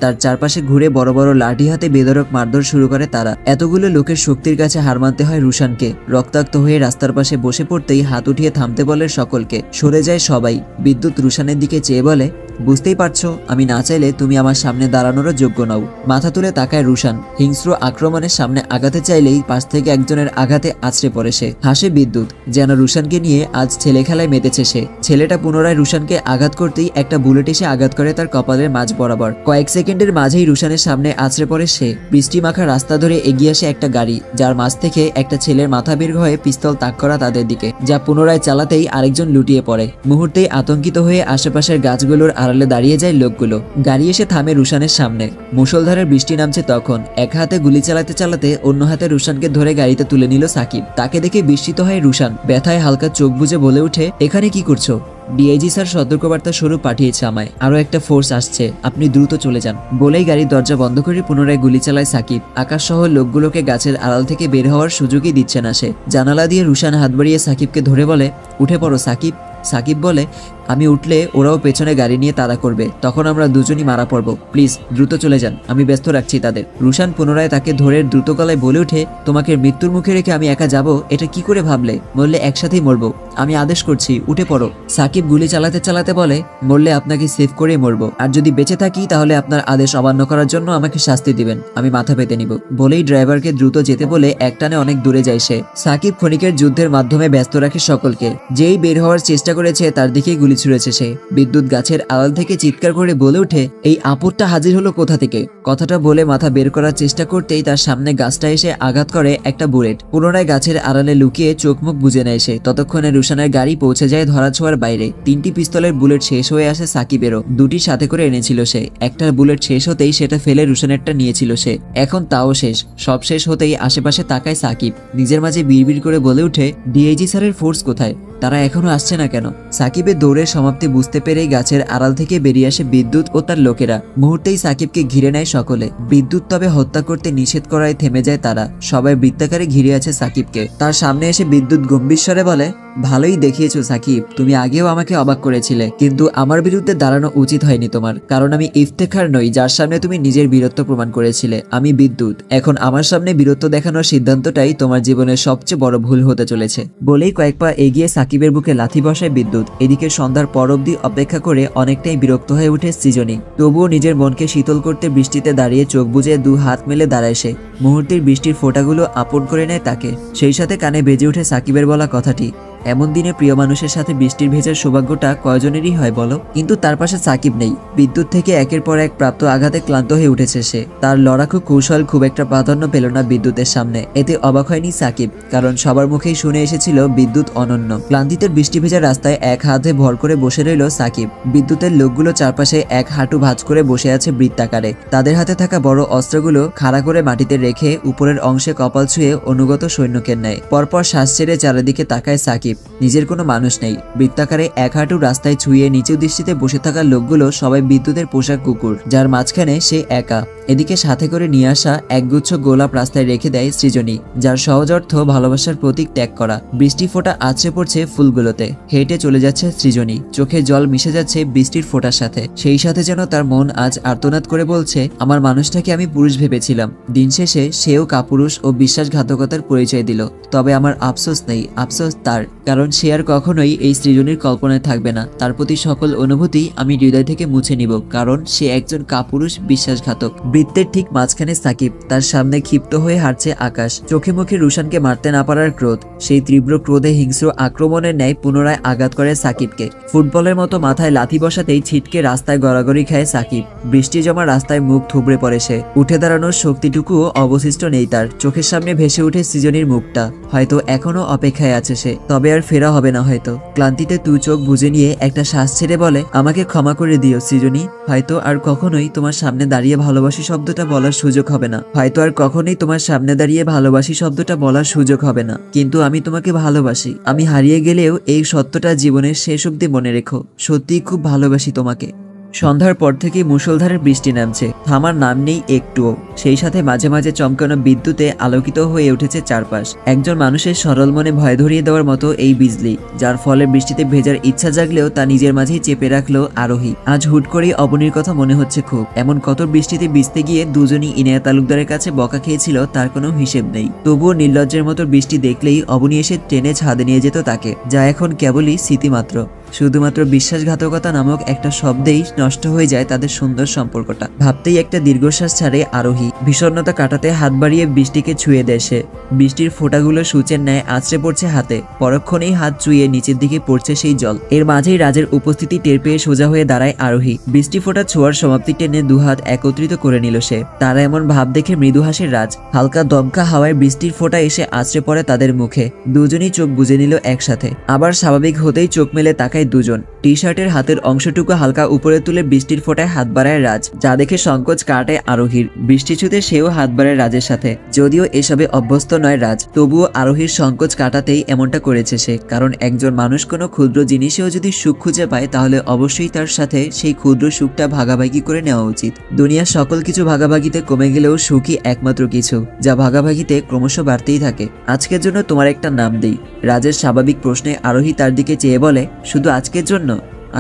তার চারপাশে ঘুরে বড় বড় লাঠি হাতে বেধড়ক মারধর শুরু করে তারা। এতগুলো লোকের শক্তির কাছে হার মানতে হয় রুশানকে। রক্তাক্ত হয়ে রাস্তার পাশে বসে পড়তেই হাত উঠিয়ে থামতে বলে সকলকে। সরে যায় সবাই। বিদ্যুৎ রুশানের দিকে চেয়ে বলে, বুঝতেই পারছো, আমি না চাইলে তুমি আমার সামনে দাঁড়ানোরও যোগ্য নও। মাথা তুলে তাকায় রুশান। হিংস্র আক্রমণের সামনে আগাতে চাইলেই পাশ থেকে একজনের আঘাতে আছড়ে পড়ে সে। হাসে বিদ্যুৎ, যেন রুশানকে নিয়ে আজ ছেলে খেলায় মেতেছে সে। ছেলেটা পুনরায় রুশানকে আঘাত করতেই একটা বুলেট এসে আঘাত করে তার কপালের মাঝ বরাবর। কয়েক সেকেন্ডের মাঝেই রুশানের সামনে আছড়ে পড়ে সে। বৃষ্টি মাখা রাস্তা ধরে এগিয়ে আসে একটা গাড়ি, যার মাঝ থেকে একটা ছেলের মাথা বের হয়ে পিস্তল তাক করা তাদের দিকে, যা পুনরায় চালাতেই আরেকজন লুটিয়ে পড়ে। মুহূর্তেই আতঙ্কিত হয়ে আশেপাশের গাছগুলোর আড়ালে দাঁড়িয়ে যায় লোকগুলো। গাড়ি এসে থামে রুশানের সামনে। মুষলধারের বৃষ্টি নামছে তখন। এক হাতে গুলি চালাতে চালাতে অন্য হাতে রুশানকে ধরে গাড়িতে তুলে নিল সাকিব। তাকে দেখে বিস্মিত হয় রুশান। ব্যথায় হালকা চোখ বুজে বলে ওঠে, এখানে কি করছো? ডিআইজি স্যার সতর্কবার্তা স্বরূপ পাঠিয়েছে আমায়। আরো একটা ফোর্স আসছে, আপনি দ্রুত চলে যান। বলেই গাড়ির দরজা বন্ধ করে পুনরায় গুলি চালায় সাকিব। আকাশ সহ লোকগুলোকে গাছের আড়াল থেকে বের হওয়ার সুযোগই দিচ্ছে না সে। জানালা দিয়ে রুশান হাত বাড়িয়ে সাকিবকে ধরে বলে, উঠে পড়ো সাকিব। সাকিব বলে, আমি উঠলে ওরাও পেছনে গাড়ি নিয়ে তাড়া করবে, তখন আমরা দুজনই মারা পড়বো। প্লিজ দ্রুত চলে যান, আমি ব্যস্ত রাখছি তাদের। রুশান পুনরায় তাকে ধরে দ্রুত গলায় বলে ওঠে, তোমাকে মৃত্যুর মুখে রেখে আমি একা যাব, এটা কি করে ভাবলে? মরলে একসাথেই মরবো। আমি আদেশ করছি, উঠে পড়ো। সাকিব গুলি চালাতে চালাতে বলে, মরলে আপনাকে সেভ করে মরবো, আর যদি বেঁচে থাকি তাহলে আপনার আদেশ অমান্য করার জন্য আমাকে শাস্তি দিবেন, আমি মাথা পেতে নিব। বলেই ড্রাইভারকে দ্রুত যেতে বলে একটানে অনেক দূরে যায় সে। সাকিব ক্ষণিকের যুদ্ধের মাধ্যমে ব্যস্ত রাখে সকলকে। যেই বের হওয়ার চেষ্টা করেছে তার দিকেই গুলি ছুড়েছে সে। বিদ্যুৎ গাছের আড়াল থেকে চিৎকার করে বলে ওঠে, এই আপদটা হাজির হলো কোথা থেকে? কথাটা বলে মাথা বের করার চেষ্টা করতেই তার সামনে গাছটা এসে আঘাত করে একটা বুলেট। পুনরায় গাছের আড়ালে লুকিয়ে চোখ মুখ বুজে নেয় সে। ততক্ষণে রুশানের গাড়ি পৌঁছে যায় ধরাছোঁয়ার বাইরে। 3টি পিস্তলের বুলেট শেষ হয়ে আসে সাকিবেরও। 2টি সাথে করে এনেছিল সে। একটা বুলেট শেষ হতেই সেটা ফেলে রুশানেরটা নিয়েছিল সে। এখন তাও শেষ। সব শেষ হতেই আশেপাশে তাকায় সাকিব। নিজের মাঝে বিড়বিড় করে বলে ওঠে, ডিআইজি স্যারের ফোর্স কোথায়? তারা এখনো আসছে না কেন? সাকিবের দৌড়ের সমাপ্তি বুঝতে পেরেই গাছের আড়াল থেকে বেরিয়ে আসে বিদ্যুৎ ও তার লোকেরা। মুহূর্তেই সাকিবকে ঘিরে নেয় সকলে। বিদ্যুৎ তবে হত্যা করতে নিষেধ করায় থেমে যায় তারা। সবাই বৃত্তাকারে ঘিরে আছে সাকিবকে। তার সামনে এসে বিদ্যুৎ গম্ভীর স্বরে বলে, ভালোই দেখিয়েছো সাকিব, তুমি আগেও আমাকে অবাক করেছিলে, কিন্তু আমার বিরুদ্ধে দাঁড়ানো উচিত হয়নি তোমার, কারণ আমি ইফতেখার নই যার সামনে তুমি নিজের বীরত্ব প্রমাণ করেছিলে। আমি বিদ্যুৎ। এখন আমার সামনে বীরত্ব দেখানোর সিদ্ধান্তটাই তোমার জীবনের সবচেয়ে বড় ভুল হতে চলেছে। বলেই কয়েক পা এগিয়ে সাকিবের বুকে লাথি বসায় বিদ্যুৎ। এদিকে সন্ধ্যার পর অবধি অপেক্ষা করে অনেকটাই বিরক্ত হয়ে উঠে সৃজনী। তবুও নিজের মনকে শীতল করতে বৃষ্টিতে দাঁড়িয়ে চোখ বুজে 2 হাত মেলে দাঁড়ায় সে। মুহূর্তের বৃষ্টির ফোঁটাগুলো আপন করে নেয় তাকে। সেই সাথে কানে বেজে ওঠে সাকিবের বলা কথাটি, এমন দিনে প্রিয় মানুষের সাথে বৃষ্টির ভেজার সৌভাগ্যটা কয়জনেরই হয় বলো? কিন্তু তার পাশে সাকিব নেই। বিদ্যুৎ থেকে একের পর এক প্রাপ্ত আঘাতে ক্লান্ত হয়ে উঠেছে সে। তার লড়াকু কৌশল খুব একটা প্রাধান্য পেল না বিদ্যুতের সামনে। এতে অবাক হয়নি সাকিব, কারণ সবার মুখেই শুনে এসেছিল বিদ্যুৎ অনন্য। ক্লান্তিতে বৃষ্টি ভেজা রাস্তায় এক হাতে ভর করে বসে রইল সাকিব। বিদ্যুতের লোকগুলো চারপাশে এক হাঁটু ভাঁজ করে বসে আছে বৃত্তাকারে। তাদের হাতে থাকা বড় অস্ত্রগুলো খাড়া করে মাটিতে রেখে উপরের অংশে কপাল ছুঁয়ে অনুগত সৈন্যকের ন্যায় পরপর শ্বাস ছেড়ে চারিদিকে তাকায় সাকিব। নিজের কোনো মানুষ নেই। বৃত্তাকারে এক হাঁটু রাস্তায় ছুঁয়ে নিচু দৃষ্টিতে বসে থাকা লোকগুলো সবাই বিদ্যুতের পোশাক কুকুর, যার মাঝখানে সে একা। এদিকে সাথে করে নিয়ে আসা একগুচ্ছ গোলাপ রাস্তায় রেখে দেয় সৃজনী, যার সহজ অর্থ ভালোবাসার প্রতীক ত্যাগ করা। বৃষ্টি ফোঁটা আছড়ে পড়ছে ফুলগুলোতে। হেঁটে চলে যাচ্ছে সৃজনী। চোখে জল মিশে যাচ্ছে বৃষ্টির ফোঁটার সাথে। সেই সাথে যেন তার মন আজ আর্তনাদ করে বলছে, আমার মানুষটাকে আমি পুরুষ ভেবেছিলাম, দিন শেষে সেও কাপুরুষ ও বিশ্বাসঘাতকতার পরিচয় দিল। তবে আমার আফসোস নেই, আফসোস তার, কারণ সে আর কখনোই এই সৃজনীর কল্পনায় থাকবে না। তার প্রতি সকল অনুভূতি আমি হৃদয় থেকে মুছে নিব, কারণ সে একজন কাপুরুষ বিশ্বাসঘাতক। বৃত্তের ঠিক মাঝখানে সাকিব। তার সামনে ক্ষিপ্ত হয়ে হাঁটছে আকাশ। চোখে মুখে রুশানকে মারতে না পারার ক্রোধ। সেই তীব্র ক্রোধে হিংস্র আক্রমণের ন্যায় পুনরায় আঘাত করে সাকিবকে। ফুটবলের মতো মাথায় লাথি বসাতেই ছিটকে রাস্তায় গড়াগড়ি খায় সাকিব। বৃষ্টি জমা রাস্তায় মুখ থুবড়ে পড়ে সে। উঠে দাঁড়ানোর শক্তিটুকুও অবশিষ্ট নেই তার। চোখের সামনে ভেসে উঠে সৃজনীর মুখটা। হয়তো এখনো অপেক্ষায় আছে সে, তবে আর আর ফেরা হবে না হয়তো। ক্লান্তিতে দু চোখ বুজে নিয়ে একটা শ্বাস ছেড়ে বলে, আমাকে ক্ষমা করে দিও সৃজনী, হয়তো আর কখনোই তোমার সামনে দাঁড়িয়ে ভালোবাসি শব্দটা বলার সুযোগ হবে না, হয়তো আর কখনোই তোমার সামনে দাঁড়িয়ে ভালোবাসি শব্দটা বলার সুযোগ হবে না, কিন্তু আমি তোমাকে ভালোবাসি। আমি হারিয়ে গেলেও এই সত্যটা জীবনের শেষ অবধি মনে রেখো, সত্যিই খুব ভালোবাসি তোমাকে। সন্ধ্যার পর থেকে মুষলধারে বৃষ্টি নামছে, থামার নাম নেই একটুও। সেই সাথে মাঝে মাঝে চমকানো বিদ্যুতে আলোকিত হয়ে উঠেছে চারপাশ। একজন মানুষের সরল মনে ভয় ধরিয়ে দেওয়ার মতো এই বিজলি, যার ফলে বৃষ্টিতে ভেজার ইচ্ছা জাগলেও তা নিজের মাঝেই চেপে রাখলো আরোহী। আজ হুট করেই অবনীর কথা মনে হচ্ছে খুব। এমন কত বৃষ্টিতে ভিজতে গিয়ে দুজনই ইনায়া তালুকদারের কাছে বকা খেয়েছিল তার কোনো হিসেব নেই। তবুও নির্লজ্জের মতো বৃষ্টি দেখলেই অবনী এসে টেনে ছাদে নিয়ে যেত তাকে, যা এখন কেবলই স্মৃতিমাত্র। শুধুমাত্র বিশ্বাসঘাতকতা নামক একটা শব্দেই নষ্ট হয়ে যায় তাদের সুন্দর সম্পর্কটা। ভাবতেই একটা দীর্ঘশ্বাস ছাড়ে আরোহী। বিষণ্ণতা কাটাতে হাত বাড়িয়ে বৃষ্টিকে ছুঁয়ে দেয় সে। বৃষ্টির ফোঁটাগুলো সূচের ন্যায় আছড়ে পড়ছে হাতে, পরক্ষণেই হাত চুইয়ে নিচের দিকে পড়ছে সেই জল। এর মাঝেই রাজের উপস্থিতি টের পেয়ে সোজা হয়ে দাঁড়ায় আরোহী। বৃষ্টি ফোঁটা ছোঁয়ার সমাপ্তি টেনে দুহাত একত্রিত করে নিল সে। তারা এমন ভাব দেখে মৃদু হাসে রাজ। হালকা দমকা হাওয়ায় বৃষ্টির ফোঁটা এসে আছড়ে পড়ে তাদের মুখে। দুজনই চোখ বুজে নিল একসাথে। আবার স্বাভাবিক হতেই চোখ মেলে তাকায় দুজন। টি শার্টের হাতের অংশটুকু হালকা উপরে তুলে বৃষ্টির ফোঁটায় হাত বাড়ায় রাজ, যা দেখে সংকোচ কাটে আরোহীর। বৃষ্টি ছুঁতে সেও হাত বাড়ায় রাজের সাথে। যদিও এসবে অভ্যস্ত নয় রাজ, তবুও আরোহীর সংকোচ কাটাতেই এমনটা করেছে সে। কারণ একজন মানুষ কোনো ক্ষুদ্র জিনিসেও যদি সুখ খুঁজে পায়, তাহলে অবশ্যই তার সাথে সেই ক্ষুদ্র সুখটা ভাগাভাগি করে নেওয়া উচিত। দুনিয়ার সকল কিছু ভাগাভাগিতে কমে গেলেও সুখই একমাত্র কিছু, যা ভাগাভাগিতে ক্রমশ বাড়তেই থাকে। আজকের জন্য তোমার একটা নাম দেই। রাজের স্বাভাবিক প্রশ্নে আরোহী তার দিকে চেয়ে বলে, শুধু আজকের জন্য?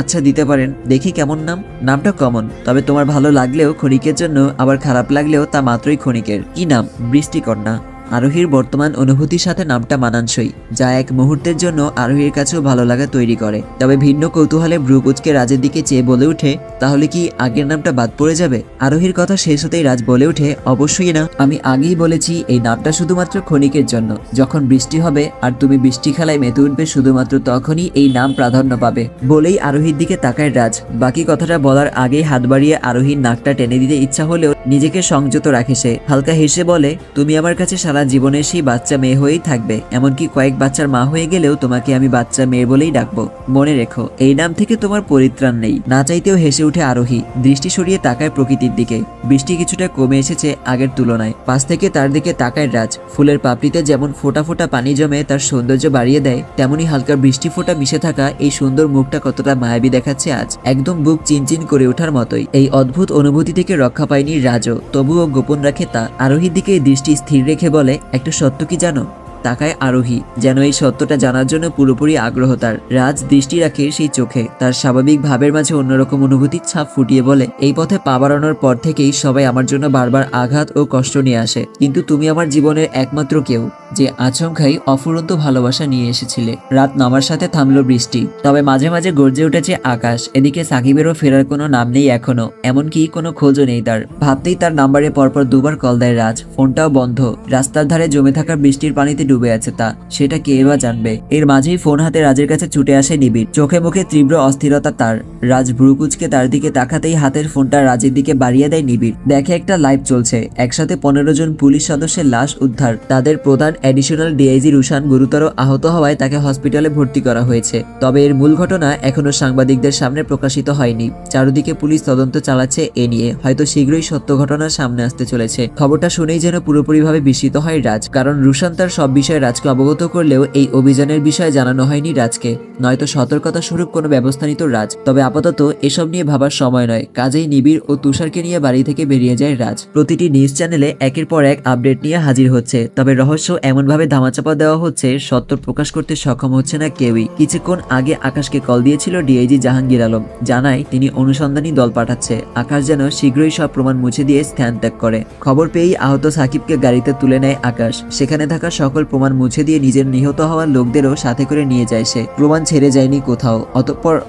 আচ্ছা দিতে পারেন, দেখি কেমন নাম। নামটা কমন, তবে তোমার ভালো লাগলেও ক্ষণিকের জন্য, আবার খারাপ লাগলেও তা মাত্রই ক্ষণিকের। কি নাম? বৃষ্টিকন্যা। আরোহীর বর্তমান অনুভূতির সাথে নামটা মানানসই, যা এক মুহূর্তের জন্য আরোহীর কাছেও ভালো লাগা তৈরি করে। তবে ভিন্ন কৌতূহলে ভ্রুকুচকে রাজের দিকে চেয়ে বলে উঠে, তাহলে কি আগের নামটা বাদ পড়ে যাবে? আরোহীর কথা শেষ হতেই রাজ বলে উঠে, অবশ্যই না। আমি আগেই বলেছি এই নামটা শুধুমাত্র ক্ষণিকের জন্য। যখন বৃষ্টি হবে আর তুমি বৃষ্টি খেলায় মেতে উঠবে, শুধুমাত্র তখনই এই নাম প্রাধান্য পাবে। বলেই আরোহীর দিকে তাকায় রাজ। বাকি কথাটা বলার আগেই হাত বাড়িয়ে আরোহীর নাকটা টেনে দিতে ইচ্ছা হলেও নিজেকে সংযত রাখে সে। হালকা হেসে বলে, তুমি আমার কাছে সারা জীবনে সেই বাচ্চা মেয়ে হয়েই থাকবে। এমনকি কয়েক বাচ্চার মা হয়ে গেলেও তোমাকে আমি বাচ্চা মেয়ে বলেই ডাকবো। মনে রেখো, এই নাম থেকে তোমার পরিত্রাণ নেই। না চাইতেও হেসে উঠে আরোহী। দৃষ্টি সরিয়ে তাকায় প্রকৃতির দিকে। বৃষ্টি কিছুটা কমে এসেছে আগের তুলনায়। পাশ থেকে তার দিকে তাকায় রাজ। ফুলের পাপড়িতে যেমন ফোঁটা ফোঁটা পানি জমে তার সৌন্দর্য বাড়িয়ে দেয়, তেমনি হালকা বৃষ্টি ফোঁটা মিশে থাকা এই সুন্দর মুখটা কতটা মায়াবী দেখাচ্ছে আজ। একদম বুক চিনচিন করে ওঠার মতোই। এই অদ্ভুত অনুভূতি থেকে রক্ষা পায়নি রাজও, তবুও গোপন রাখে তা। আরোহীর দিকে দৃষ্টি স্থির রেখে বলে, একটা সত্য কি জানো? তাকায় আরোহী, যেন এই সত্যটা জানার জন্য পুরোপুরি আগ্রহ তার। রাজ দৃষ্টি রাখে সেই চোখে। তার স্বাভাবিক ভাবের মাঝে অন্যরকম অনুভূতির ছাপ ফুটিয়ে বলে, এই পথে পা বাড়ানোর পর থেকেই সবাই আমার জন্য বারবার আঘাত ও কষ্ট নিয়ে আসে, কিন্তু তুমি আমার জীবনের একমাত্র কেউ, যে আচমকাই অফুরন্ত ভালোবাসা নিয়ে এসেছিলে। রাত নামার সাথে থামলো বৃষ্টি, তবে মাঝে মাঝে গর্জে উঠেছে আকাশ। এদিকে সাকিবেরও ফেরার কোনো নাম নেই এখনো, এমনকি কোনো খোঁজও নেই তার। ভাবতেই তার নাম্বারে পরপর দুবার কল দেয় রাজ। ফোনটাও বন্ধ। রাস্তার ধারে জমে থাকা বৃষ্টির পানিতে ডুবে আছে তা। সেটা কে বা জানবে। এর মাঝেই ফোন হাতে রাজের কাছে ছুটে আসে নিবিড়। চোখে মুখে তীব্র অস্থিরতা তার। রাজ ভ্রুকুচকে তার দিকে তাকাতেই হাতের ফোনটা রাজের দিকে বাড়িয়ে দেয় নিবিড়। দেখে একটা লাইভ চলছে। একসাথে 15 জন পুলিশ সদস্যের লাশ উদ্ধার। তাদের প্রধান অ্যাডিশনাল ডিআইজি রুশান গুরুতর আহত হওয়ায় তাকে হসপিটালে ভর্তি করা হয়েছে। তবে এর মূল ঘটনা এখনো সাংবাদিকদের সামনে প্রকাশিত হয়নি। চারদিকে পুলিশ তদন্ত চালাচ্ছে এ নিয়ে। হয়তো শীঘ্রই সত্য ঘটনা সামনে আসতে চলেছে। খবরটা শুনেই যেন পুরোপুরিভাবে বিস্মিত হয় রাজ, কারণ রুশান তার সব বিষয়ে রাজকে অবগত করলেও এই অভিযানের বিষয়ে জানানো হয়নি রাজকে। নয়তো সতর্কতা স্বরূপ কোনো ব্যবস্থা নিত রাজ। তবে আপাতত এসব নিয়ে ভাবার সময় নয়। কাজেই নিবিড় ও তুষারকে নিয়ে বাড়ি থেকে বেরিয়ে যায় রাজ। প্রতিটি নিউজ চ্যানেলে একের পর এক আপডেট নিয়ে হাজির হচ্ছে। তবে রহস্য এমনভাবে ধামাচাপা দেওয়া হচ্ছে, সত্য প্রকাশ করতে সক্ষম হচ্ছে না কেউই। কিছুক্ষণ আগে আকাশকে কল দিয়েছিল ডিআইজি জাহাঙ্গীর আলম। জানায় তিনি অনুসন্ধানী দল পাঠাচ্ছে। আকাশ যেন শীঘ্রই সব প্রমাণ মুছে দিয়ে স্থান ত্যাগ করে। খবর পেয়েই আহত সাকিবকে গাড়িতে তুলে নেয় আকাশ। সেখানে থাকা সকল প্রমাণ মুছে দিয়ে নিজের নিহত হওয়ার লোকদেরও সাথে করে নিয়ে যায় সে। প্রমাণ ছেড়ে যায়নি কোথাও।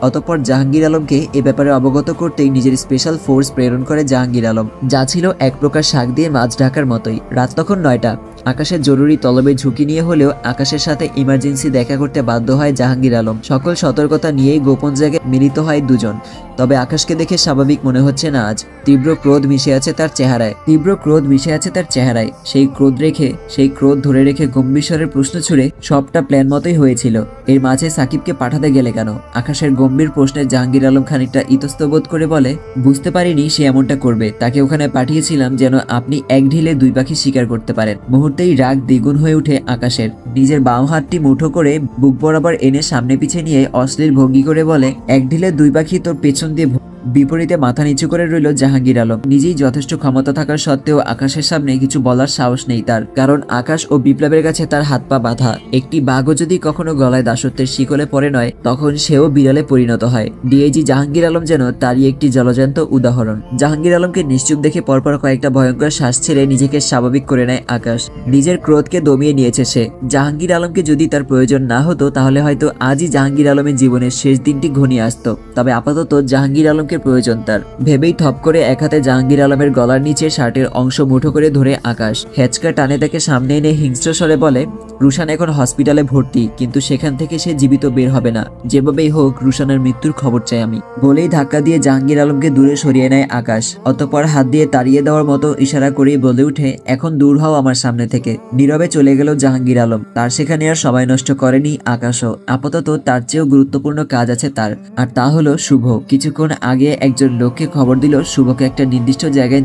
অতঃপর জাহাঙ্গীর আলমকে এ ব্যাপারে অবগত করতেই নিজের স্পেশাল ফোর্স প্রেরণ করে জাহাঙ্গীর আলম, যা ছিল এক প্রকার শাক দিয়ে মাছ ঢাকার মতোই। রাত তখন 9টা। আকাশের জরুরি তলবে ঝুঁকি নিয়ে হলেও আকাশের সাথে ইমার্জেন্সি দেখা করতে বাধ্য হয় জাহাঙ্গীর আলম। সকল সতর্কতা নিয়েই গোপন জায়গায় মিলিত হয় দুজন। তবে আকাশকে দেখে স্বাভাবিক মনে হচ্ছে না আজ। তীব্র ক্রোধ মিশে আছে তার চেহারায়। সেই ক্রোধ ধরে রেখে গম্ভীর স্বরের প্রশ্ন ছুড়ে, সবটা প্ল্যান মতোই হয়েছিল, এর মাঝে সাকিবকে পাঠাতে গেলে কেন? আকাশের গম্ভীর প্রশ্নে জাহাঙ্গীর আলম খানিকটা ইতস্তবোধ করে বলে, বুঝতে পারিনি সে এমনটা করবে। তাকে ওখানে পাঠিয়েছিলাম যেন আপনি এক ঢিলে দুই পাখি শিকার করতে পারেন। মুহূর্তেই রাগ দ্বিগুণ হয়ে ওঠে আকাশের। নিজের বাম হাতটি মুঠো করে বুক বরাবর এনে সামনে পিছে নিয়ে অশ্লীল ভঙ্গি করে বলে, এক ঢিলে দুই পাখি তোর পেছন দিয়ে। বিপরীতে মাথা নিচু করে রইল জাহাঙ্গীর আলম। নিজেই যথেষ্ট ক্ষমতা থাকার সত্ত্বেও আকাশের সামনে কিছু বলার সাহস নেই তার, কারণ আকাশ ও বিপ্লবের কাছে তার হাত পা বাঁধা। একটি বাঘও যদি কখনো গলায় দাসত্বের শিকলে পড়ে নয়, তখন সেও বিড়ালে পরিণত হয়। ডিআইজি জাহাঙ্গীর আলম যেন তারই একটি জলজান্ত উদাহরণ। জাহাঙ্গীর আলমকে নিশ্চুপ দেখে পরপর কয়েকটা ভয়ঙ্কর শ্বাস ছেড়ে নিজেকে স্বাভাবিক করে নেয় আকাশ। নিজের ক্রোধকে দমিয়ে নিয়েছে সে। জাহাঙ্গীর আলমকে যদি তার প্রয়োজন না হতো, তাহলে হয়তো আজই জাহাঙ্গীর আলমের জীবনের শেষ দিনটি ঘনিয়ে আসতো। তবে আপাতত জাহাঙ্গীর আলমকে প্রয়োজন তার। ভেবেই থপ করে এক হাতে জাহাঙ্গীর আলমের গলার নিচে শার্টের অংশ মুঠো করে ধরে আকাশ হেঁচকা টানে তাকে সামনে এনে হিংস্র স্বরে বলে, রুশান এখন হসপিটালে ভর্তি, কিন্তু সেখান থেকে সে জীবিত বের হবে না। যেভাবেই হোক রুশানের মৃত্যুর খবর চাই আমি। বলেই ধাক্কা দিয়ে জাহাঙ্গীর আলমকে দূরে সরিয়ে নেয় আকাশ। অতঃপর হাত দিয়ে তাড়িয়ে দেওয়ার মতো ইশারা করেই বলে উঠে, এখন দূর হও আমার সামনে থেকে। নীরবে চলে গেল জাহাঙ্গীর আলম। তার সেখানে আর সময় নষ্ট করেনি আকাশও। আপাতত তার চেয়েও গুরুত্বপূর্ণ কাজ আছে তার, আর তা হলো শুভ। কিছুক্ষণ আগে একজন লোককে খবর দিল শুভকে একটা নির্দিষ্ট জায়গায়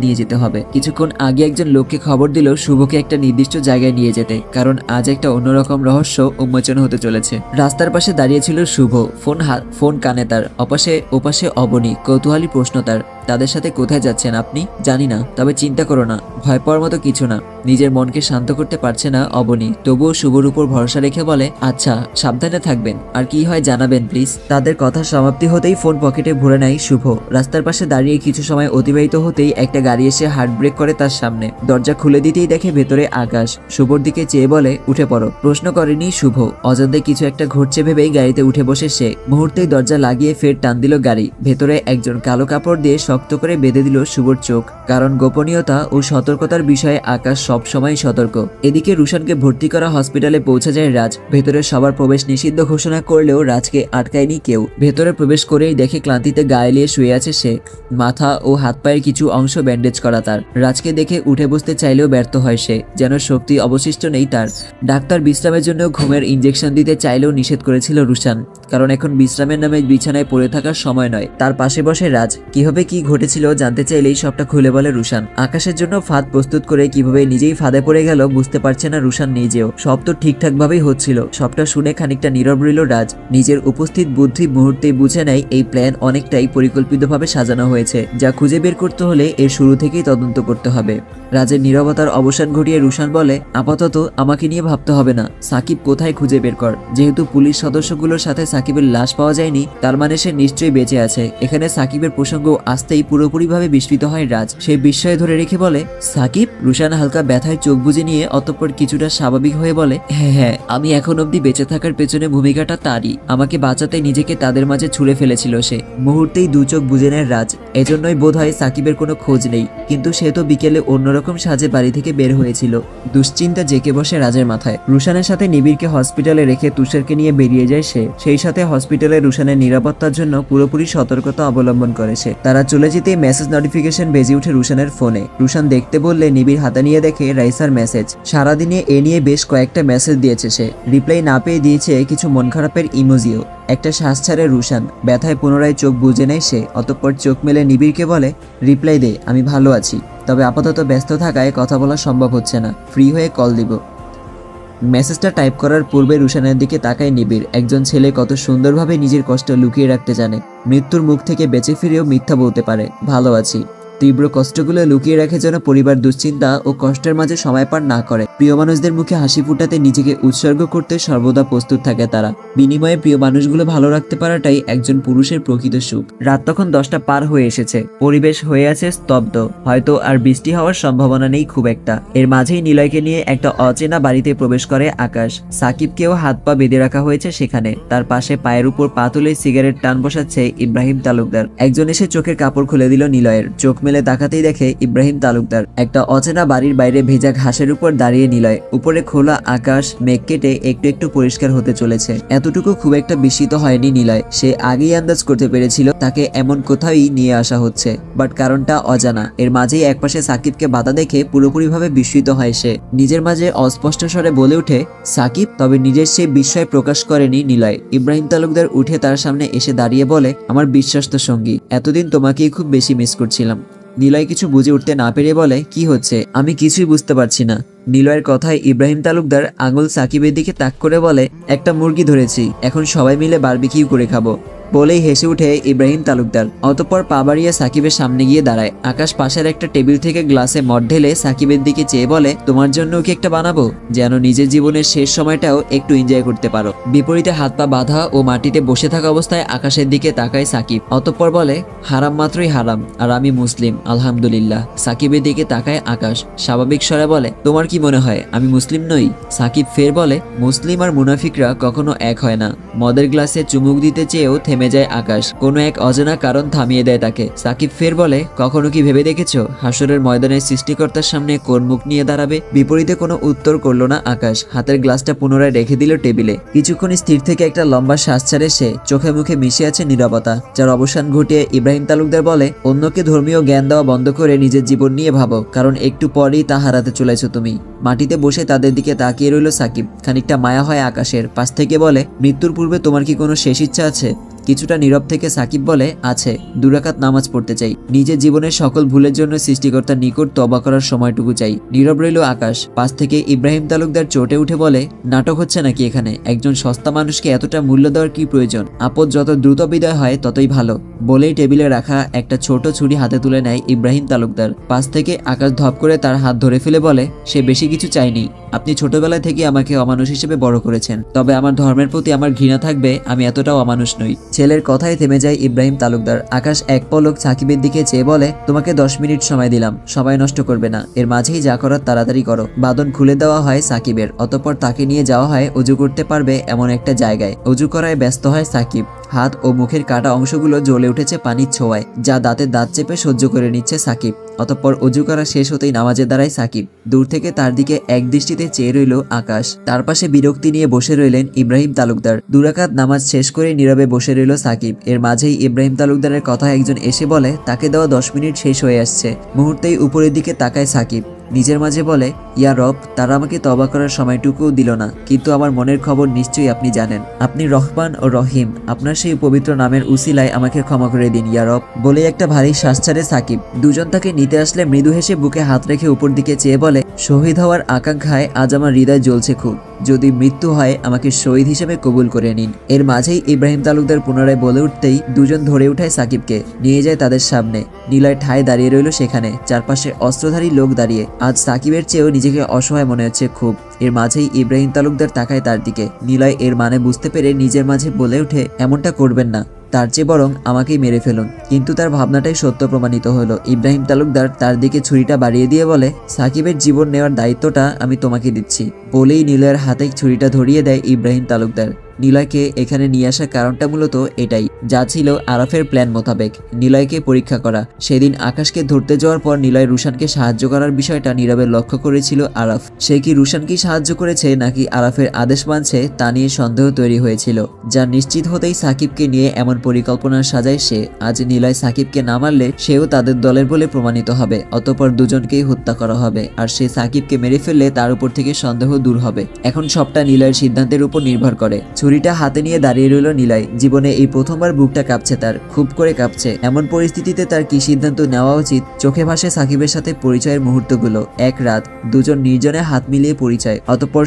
নিয়ে যেতে, কারণ আজ একটা অন্যরকম রহস্য উন্মোচন হতে চলেছে। রাস্তার পাশে দাঁড়িয়েছিল শুভ, ফোন কানে তার। ওপাশে অবনী, কৌতূহলী প্রশ্ন তার, তাদের সাথে কোথায় যাচ্ছেন আপনি? জানি না, তবে চিন্তা করো না, ভয় পাওয়ার মতো কিছু না। নিজের মনকে শান্ত করতে পারছে না অবনী, তবুও শুভর উপর ভরসা রেখে বলে, আচ্ছা সাবধানে থাকবেন, আর কি হয় জানাবেন প্লিজ। তাদের কথা সমাপ্তি হতেই ফোন পকেটে ভরে নেয় শুভ। রাস্তার পাশে দাঁড়িয়ে কিছু সময় অতিবাহিত হতেই একটা গাড়ি এসে হার্ট ব্রেক করে তার সামনে। দরজা খুলে দিতেই দেখে ভেতরে আকাশ। শুভর দিকে চেয়ে বলে, উঠে পড়ো। প্রশ্ন করেনি শুভ, অজান্তে কিছু একটা ঘটছে ভেবেই গাড়িতে উঠে বসে সে। মুহূর্তেই দরজা লাগিয়ে ফের টান দিল গাড়ি। ভেতরে একজন কালো কাপড় দিয়ে শক্ত করে বেঁধে দিল শুভর চোখ, কারণ গোপনীয়তা ও সতর্কতার বিষয়ে আকাশ সবসময় সতর্ক। এদিকে রুশানকে ভর্তি করা হসপিটালে পৌঁছে যায় রাজ। ভেতরে সবার প্রবেশ নিষিদ্ধ ঘোষণা করলেও রাজকে আটকায়নি কেউ। ভেতরে প্রবেশ করেই দেখে ক্লান্তিতে গায়ে লিয়ে শুয়ে আছে সে। মাথা ও হাত পায়ের কিছু অংশ ব্যান্ডেজ করা তার। রাজকে দেখে উঠে বসতে চাইলেও ব্যর্থ হয় সে, যেন শক্তি অবশিষ্ট নেই তার। ডাক্তার বিশ্রামের জন্য ঘুমের ইঞ্জেকশন দিতে চাইলেও নিষেধ করেছিল রুশান, কারণ এখন বিশ্রামের নামে বিছানায় পড়ে থাকার সময় নয়। তার পাশে বসে রাজ। কিভাবে কি ঘটেছিল জানতে চাইলেই সবটা খুলে বলে রুশান। আকাশের জন্য ফাঁদ প্রস্তুত করে কিভাবে নিজেই ফাঁদে পড়ে গেল বুঝতে পারছে না রুশান নিজেও। সব তো ঠিকঠাক ভাবেই হচ্ছিল। সবটা শুনে খানিকটা নীরব রইল রাজ। নিজের উপস্থিত বুদ্ধি মুহূর্তেই বুঝে নেয় এই প্ল্যান অনেকটাই পরিকল্পিতভাবে সাজানো হয়েছে, যা খুঁজে বের করতে হলে এর শুরু থেকেই তদন্ত করতে হবে। রাজের নীরবতার অবসান ঘটিয়ে রুশান বলে, আপাতত আমাকে নিয়ে ভাবতে হবে না, সাকিব কোথায় খুঁজে বের কর। যেহেতু পুলিশ সদস্যগুলোর সাথে সাকিবের লাশ পাওয়া যায়নি, তার মানে সে নিশ্চয়ই বেঁচে আছে। এখানে সাকিবের প্রসঙ্গ আসতেই পুরোপুরিভাবে বিস্মিত হয় রাজ। সে বিস্ময়ে ধরে রেখে বলে, সাকিব? রুশান হালকা ব্যথায় চোখ বুজে নিয়ে অতঃপর কিছুটা স্বাভাবিক হয়ে বলে, হ্যাঁ, আমি এখন অব্দি বেঁচে থাকার পেছনে ভূমিকাটা তারই। আমাকে বাঁচাতে নিজেকে তাদের মাঝে ছুড়ে ফেলেছিল সে। মুহূর্তেই দু চোখ বুজে নেয় রাজ। এজন্যই বোধ হয় সাকিবের কোনো খোঁজ নেই, কিন্তু সে তো বিকেলে অন্যরকম সাজে বাড়ি থেকে বের হয়েছিল। দুশ্চিন্তা জেঁকে বসে রাজের মাথায়। রুশানের সাথে নিবিড়কে হসপিটালে রেখে তুষারকে নিয়ে বেরিয়ে যায় সে। সেই সাথে হসপিটালে রুশানের নিরাপত্তার জন্য পুরোপুরি সতর্কতা অবলম্বন করে সে। তারা চলে যেতেই মেসেজ নোটিফিকেশন বেজে উঠে রুশানের ফোনে। রুশান দেখতে বললে নিবিড় হাতে নিয়ে দেখে রাইসার মেসেজ। সারাদিনে এ নিয়ে বেশ কয়েকটা মেসেজ দিয়েছে সে। রিপ্লাই না পেয়ে দিয়েছে কিছু মন খারাপের ইমোজিও। একটা শ্বাস ছাড়ে রুশান। ব্যথায় পুনরায় চোখ বুজে নেয় সে। অতঃপর চোখ মেলে নিবিড়কে বলে, রিপ্লাই দে, আমি ভালো আছি, তবে আপাতত ব্যস্ত থাকায় কথা বলা সম্ভব হচ্ছে না, ফ্রি হয়ে কল দিব। মেসেজটা টাইপ করার পূর্বে রুশানের দিকে তাকায় নিবিড়। একজন ছেলে কত সুন্দরভাবে নিজের কষ্ট লুকিয়ে রাখতে জানে। মৃত্যুর মুখ থেকে বেঁচে ফিরেও মিথ্যা বলতে পারে, ভালো আছি। তীব্র কষ্টগুলো লুকিয়ে রাখে যেন পরিবার দুশ্চিন্তা ও কষ্টের মাঝে সময় পার না করে। প্রিয় মানুষদের মুখে হাসি ফুটাতে নিজেকে উৎসর্গ করতে সর্বদা প্রস্তুত থাকে তারা। বিনিময়ে প্রিয় মানুষগুলো ভালো রাখতে পারাটাই একজন পুরুষের প্রকৃত সুখ। রাত তখন 10টা পার হয়ে এসেছে। পরিবেশ হয়ে আছে স্তব্ধ। হয়তো আর বৃষ্টি হওয়ার সম্ভাবনা নেই খুব একটা। এর মাঝেই নিলয়কে নিয়ে একটা অচেনা বাড়িতে প্রবেশ করে আকাশ। সাকিবকেও হাত পা বেঁধে রাখা হয়েছে সেখানে। তার পাশে পায়ের উপর পা তুলে সিগারেট টান বসাচ্ছে ইব্রাহিম তালুকদার। একজন এসে চোখের কাপড় খুলে দিল নিলয়ের। চোখ মেলে তাকাতেই দেখে ইব্রাহিম তালুকদার একটা অচেনা বাড়ির বাইরে ভেজা ঘাসের উপর দাঁড়িয়ে নিলয়। উপরে খোলা আকাশ মেঘ কেটে একটু একটু পরিষ্কার হতে চলেছে। এতটুকু খুব একটা বিস্মিত হয়নি নিলয়। সে আগেই আন্দাজ করতে পেরেছিল তাকে এমন কোথাওই নিয়ে আসা হচ্ছে, বাট কারণটা অজানা। এর মাঝেই একপাশে সাকিবকে বাধা দেখে পুরোপুরিভাবে বিস্মিত হয় সে। নিজের মাঝে অস্পষ্ট স্বরে বলে ওঠে সাকিব। তবে নিজের সেই বিস্ময় প্রকাশ করেনি নিলয়। ইব্রাহিম তালুকদার উঠে তার সামনে এসে দাঁড়িয়ে বলে, আমার বিশ্বস্ত সঙ্গী, এতদিন তোমাকেই খুব বেশি মিস করছিলাম। নিলয় কিছু বুঝে উঠতে না পেরে বলে, কি হচ্ছে? আমি কিছুই বুঝতে পারছি না। নিলয়ের কথায় ইব্রাহিম তালুকদার আঙুল সাকিবের দিকে তাক করে বলে, একটা মুরগি ধরেছি, এখন সবাই মিলে বারবিকিউ করে খাবো। বলেই হেসে উঠে ইব্রাহিম তালুকদার। অতঃপর পা বাড়িয়ে সাকিবের সামনে গিয়ে দাঁড়ায়। আকাশ পাশের একটা টেবিল থেকে গ্লাসে মদ ঢেলে সাকিবের দিকে চেয়ে বলে, তোমার জন্য কি একটা বানাবো, যেন নিজের জীবনের শেষ সময়টাও একটু এনজয় করতে পারো। বিপরীতে হাত পা বাঁধা ও মাটিতে বসে থাকা অবস্থায় আকাশের দিকে তাকায় সাকিব। অতঃপর বলে, হারাম মাত্রই হারাম, আর আমি মুসলিম আলহামদুলিল্লাহ। সাকিবের দিকে তাকায় আকাশ, স্বাভাবিক স্বরে বলে, তোমার কি মনে হয় আমি মুসলিম নই? সাকিব ফের বলে, মুসলিম আর মুনাফিকরা কখনো এক হয় না। মদের গ্লাসে চুমুক দিতে চেয়েও থেমে যায় আকাশ। কোনো এক অজানা কারণ থামিয়ে দেয় তাকে। সাকিব ফের বলে, কখনো কি ভেবে দেখেছো হাসরের ময়দানে সৃষ্টিকর্তার সামনে কোন মুখ নিয়ে দাঁড়াবে? বিপরীতে কোনো উত্তর করলো না আকাশ। হাতের গ্লাসটা পুনরায় রেখে দিল টেবিলে। কিছুক্ষণ স্থির থেকে একটা লম্বা শ্বাস ছাড়ে সে। চোখে মুখে মিশে আছে নীরবতা, যার অবসান ঘটিয়ে ইব্রাহিম তালুকদার বলে, অন্যকে ধর্মীয় জ্ঞান দেওয়া বন্ধ করে নিজের জীবন নিয়ে ভাবো, কারণ একটু পরেই তা হারাতে চলেছো তুমি। মাটিতে বসে তাদের দিকে তাকিয়ে রইল সাকিব। খানিকটা মায়া হয় আকাশের। পাশ থেকে বলে, মৃত্যুর পূর্বে তোমার কি কোনো শেষ ইচ্ছা আছে? কিছুটা নীরব থেকে সাকিব বলে, আছে, 2 রাকাত নামাজ পড়তে চাই। নিজের জীবনের সকল ভুলের জন্য সৃষ্টিকর্তার নিকট তওবা করার সময়টুকু চাই। নীরব রইল আকাশ। পাশ থেকে ইব্রাহিম তালুকদার চটে উঠে বলে, নাটক হচ্ছে নাকি এখানে? একজন সস্তা মানুষকে এতটা মূল্য দেওয়ার কি প্রয়োজন? আপদ যত দ্রুত বিদায় হয় ততই ভালো। বলেই টেবিলে রাখা একটা ছোট ছুরি হাতে তুলে নেয় ইব্রাহিম তালুকদার। পাশ থেকে আকাশ ধপ করে তার হাত ধরে ফেলে বলে, সে বেশি কিছু চাইনি। আপনি ছোটবেলা থেকে আমাকে অমানুষ হিসেবে বড় করেছেন, তবে আমার ধর্মের প্রতি আমার ঘৃণা থাকবে, আমি এতটাও অমানুষ নই। ছেলের কথায় থেমে যায় ইব্রাহিম তালুকদার। আকাশ এক পলক সাকিবের দিকে চেয়ে বলে, তোমাকে 10 মিনিট সময় দিলাম, সময় নষ্ট করবে না। এর মাঝেই যা করার তাড়াতাড়ি করো। বাঁধন খুলে দেওয়া হয় সাকিবের। অতঃপর তাকে নিয়ে যাওয়া হয় অজু করতে পারবে এমন একটা জায়গায়। অজু করায় ব্যস্ত হয় সাকিব। হাত ও মুখের কাটা অংশগুলো জ্বলে উঠেছে পানির ছোঁয়ায়, যা দাঁতে দাঁত চেপে সহ্য করে নিচ্ছে সাকিব। অতঃপর অজু করা শেষ হতেই নামাজে দাঁড়ায় সাকিব। দূর থেকে তার দিকে একদৃষ্টিতে চেয়ে রইল আকাশ। তার পাশে বিরক্তি নিয়ে বসে রইলেন ইব্রাহিম তালুকদার। 2 রাকাত নামাজ শেষ করে নীরবে বসে রইল সাকিব। এর মাঝেই ইব্রাহিম তালুকদারের কথা একজন এসে বলে, তাকে দেওয়া 10 মিনিট শেষ হয়ে আসছে। মুহূর্তেই উপরের দিকে তাকায় সাকিব। নিজের মাঝে বলে, ইয়া রব, তারা আমাকে তওবা করার সময়টুকুও দিল না, কিন্তু আমার মনের খবর নিশ্চয়ই আপনি জানেন। আপনি রহমান ও রহিম, আপনার সেই পবিত্র নামের উসিলায় আমাকে ক্ষমা করে দিন ইয়া রব। বলে একটা ভারী শ্বাস ছাড়ে সাকিব। দুজন তাকে নিতে আসলে মৃদু হেসে বুকে হাত রেখে উপর দিকে চেয়ে বলে, শহীদ হওয়ার আকাঙ্ক্ষায় আজ আমার হৃদয় জ্বলছে খুব। যদি মৃত্যু হয় আমাকে শহীদ হিসেবে কবুল করে নিন। এর মাঝেই ইব্রাহিম তালুকদার পুনরায় বলে উঠতেই দুজন ধরে উঠায় সাকিবকে, নিয়ে যায় তাদের সামনে। নিলয় ঠায় দাঁড়িয়ে রইল সেখানে, চারপাশে অস্ত্রধারী লোক দাঁড়িয়ে। আজ সাকিবের চেয়েও নিজেকে অসহায় মনে হচ্ছে খুব। এর মাঝেই ইব্রাহিম তালুকদার তাকায় তার দিকে। নিলয় এর মানে বুঝতে পেরে নিজের মাঝে বলে ওঠে, এমনটা করবেন না, তার চেয়ে বরং আমাকেই মেরে ফেলুন। কিন্তু তার ভাবনাটাই সত্য প্রমাণিত হলো। ইব্রাহিম তালুকদার তার দিকে ছুরিটা বাড়িয়ে দিয়ে বলে, সাকিবের জীবন নেওয়ার দায়িত্বটা আমি তোমাকে দিচ্ছি। বলেই নিলয়ের হাতে ছুরিটা ধরিয়ে দেয় ইব্রাহিম তালুকদার। নিলয়কে এখানে নিয়ে আসার কারণটা মূলত এটাই, যা ছিল আরাফের প্ল্যান মোতাবেক নিলয়কে পরীক্ষা করা। সেদিন আকাশকে ধরতে যাওয়ার পর নিলয় রুশানকে সাহায্য করার বিষয়টা নীরবে লক্ষ্য করেছিল আরাফ। সে কি রুশানকে সাহায্য করেছে নাকি আরাফের আদেশ মানছে তা নিয়ে সন্দেহ তৈরি হয়েছিল, যা নিশ্চিত হতেই সাকিবকে নিয়ে এমন পরিকল্পনা সাজায় সে। আজ নিলয় সাকিবকে না মারলে সেও তাদের দলের বলে প্রমাণিত হবে। অতঃপর দুজনকেই হত্যা করা হবে, আর সে সাকিবকে মেরে ফেললে তার উপর থেকে সন্দেহ দূর হবে। এখন সবটা নিলয়ের সিদ্ধান্তের উপর নির্ভর করে। ছুরিটা হাতে নিয়ে দাঁড়িয়ে রইল নিলয়। জীবনে এই প্রথমবার বুকটা কাঁপছে তার, খুব করে কাঁপছে। এমন পরিস্থিতিতে তার কি সিদ্ধান্ত নেওয়া উচিত? চোখে ভাসে সাকিবের সাথে পরিচয়ের মুহূর্তগুলো। এক রাত, দুজন নির্জনে হাত মিলিয়ে পরিচয়। অতঃপর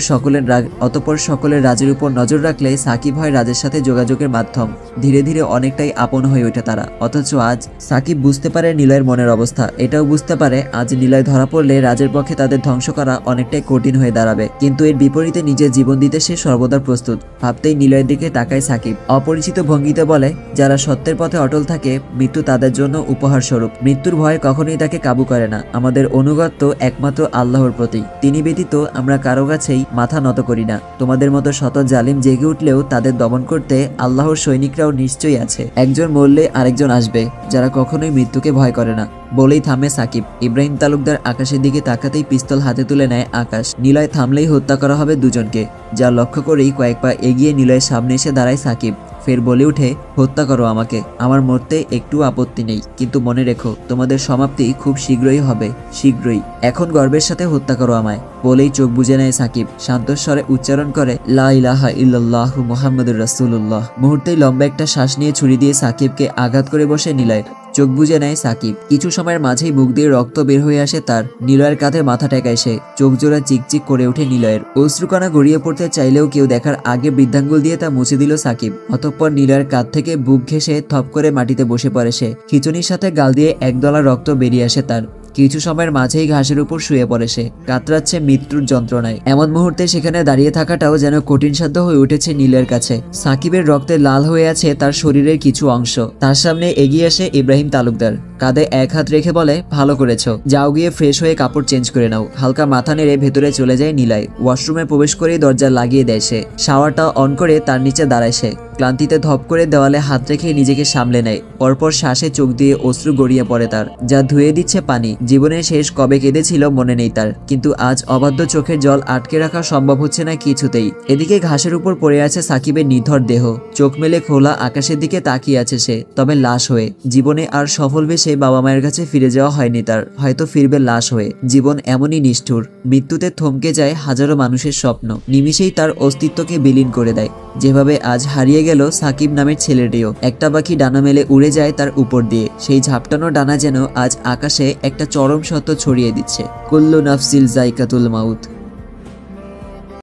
সকলের রাজের উপর নজর রাখলে সাকিব হয় রাজের সাথে যোগাযোগের মাধ্যম। ধীরে ধীরে অনেকটাই আপন হয়ে ওঠে তারা। অথচ আজ সাকিব বুঝতে পারে নিলয়ের মনের অবস্থা। এটাও বুঝতে পারে আজ নিলয় ধরা পড়লে রাজের পক্ষে তাদের ধ্বংস করা অনেকটাই কঠিন হয়ে দাঁড়াবে। কিন্তু এর বিপরীতে নিজের জীবন দিতে সে সর্বদা প্রস্তুত। ভাবতে মুহূর্তেই নিলয়ের দিকে তাকায় সাকিব। অপরিচিত ভঙ্গিতে বলে, যারা সত্যের পথে অটল থাকে মৃত্যু তাদের জন্য উপহার স্বরূপ। মৃত্যুর ভয় কখনোই তাকে কাবু করে না। আমাদের অনুগত্য একমাত্র আল্লাহর প্রতি, তিনি ব্যতীত আমরা কারো কাছেই মাথা নত করি না। তোমাদের মতো শত জালিম জেগে উঠলেও তাদের দমন করতে আল্লাহর সৈনিকরাও নিশ্চয়ই আছে। একজন মরলে আরেকজন আসবে, যারা কখনোই মৃত্যুকে ভয় করে না। বলেই থামে সাকিব। ইব্রাহিম তালুকদার আকাশের দিকে তাকাতেই পিস্তল হাতে তুলে নেয় আকাশ। নিলয় থামলেই হত্যা করা হবে দুজনকে, যা লক্ষ্য করেই কয়েক পা এগিয়ে নিলয়ের সামনে এসে দাঁড়ায় সাকিব। ফের বলে উঠে, হত্যা করো আমাকে, আমার মরতে একটু আপত্তি নেই, কিন্তু মনে রেখো তোমাদের সমাপ্তি খুব শীঘ্রই হবে, শীঘ্রই। এখন গর্বের সাথে হত্যা করো আমায়। বলেই চোখ বুজে নেয় সাকিব। শান্তস্বরে উচ্চারণ করে, লা ইলাহা ইল্লাল্লাহু মুহাম্মাদুর রাসূলুল্লাহ। মুহূর্তেই লম্বা একটা শ্বাস নিয়ে ছুরি দিয়ে সাকিবকে আঘাত করে বসে নিলয়। চোখ বুজে নেয় সাকিব। কিছু সময়ের মাঝেই মুখ দিয়ে রক্ত বের হয়ে আসে তার। নিলয়ের কাঁধে মাথা টেকায় সে। চোখ জোড়া চিকচিক করে ওঠে নিলয়ের। অশ্রুকণা গড়িয়ে পড়তে চাইলেও কেউ দেখার আগে বৃদ্ধাঙ্গুল দিয়ে তা মুছে দিল সাকিব। অতঃপর নিলয়ের কাঁধ থেকে বুক ঘেঁষে থপ করে মাটিতে বসে পড়ে সে। খিঁচুনির সাথে গাল দিয়ে একদলা রক্ত বেরিয়ে আসে তার। কিছু সময়ের মাঝেই ঘাসের উপর শুয়ে পড়ে সে, কাতরাচ্ছে মৃত্যুর যন্ত্রণায়। এমন মুহূর্তে সেখানে দাঁড়িয়ে থাকাটাও যেন কঠিন সাধ্য হয়ে উঠেছে নীলের কাছে। সাকিবের রক্তে লাল হয়ে আছে তার শরীরের কিছু অংশ। তার সামনে এগিয়ে আসে ইব্রাহিম তালুকদার। কাঁধে এক হাত রেখে বলে, ভালো করেছো, যাও গিয়ে ফ্রেশ হয়ে কাপড় চেঞ্জ করে নাও। হালকা মাথা নেড়ে ভেতরে চলে যায় নিলয়। ওয়াশরুমে প্রবেশ করেই দরজা লাগিয়ে দেয় সে। শাওয়ারটা অন করে তার নিচে দাঁড়ায় সে। ক্লান্তিতে ধপ করে দেওয়ালে হাত রেখে নিজেকে সামলে নেয়। পরপর শ্বাসে চোখ দিয়ে অশ্রু গড়িয়ে পড়ে তার, যা ধুয়ে দিচ্ছে পানি। জীবনের শেষ কবে কেঁদেছিল মনে নেই তার, কিন্তু আজ অবাধ্য চোখের জল আটকে রাখা সম্ভব হচ্ছে না কিছুতেই। এদিকে ঘাসের উপর পড়ে আছে সাকিবের নিথর দেহ। চোখ মেলে খোলা আকাশের দিকে তাকিয়ে আছে সে, তবে লাশ হয়ে। জীবনে আর সফল বেশে বাবা মায়ের কাছে ফিরে যাওয়া হয়নি তার, হয়তো ফিরবে লাশ হয়ে। জীবন এমনই নিষ্ঠুর, মৃত্যুতে থমকে যায় হাজারো মানুষের স্বপ্ন, নিমিষেই তার অস্তিত্বকে বিলীন করে দেয়। যেভাবে আজ হারিয়ে গেল সাকিব নামের ছেলেটিও। একটা পাখি ডানা মেলে উড়ে যায় তার উপর দিয়ে, সেই ঝাপটানো ডানা যেন আজ আকাশে একটা চরম সত্য ছড়িয়ে দিচ্ছে, কুল্লু নাফসিল যায়কাতুল মাউত।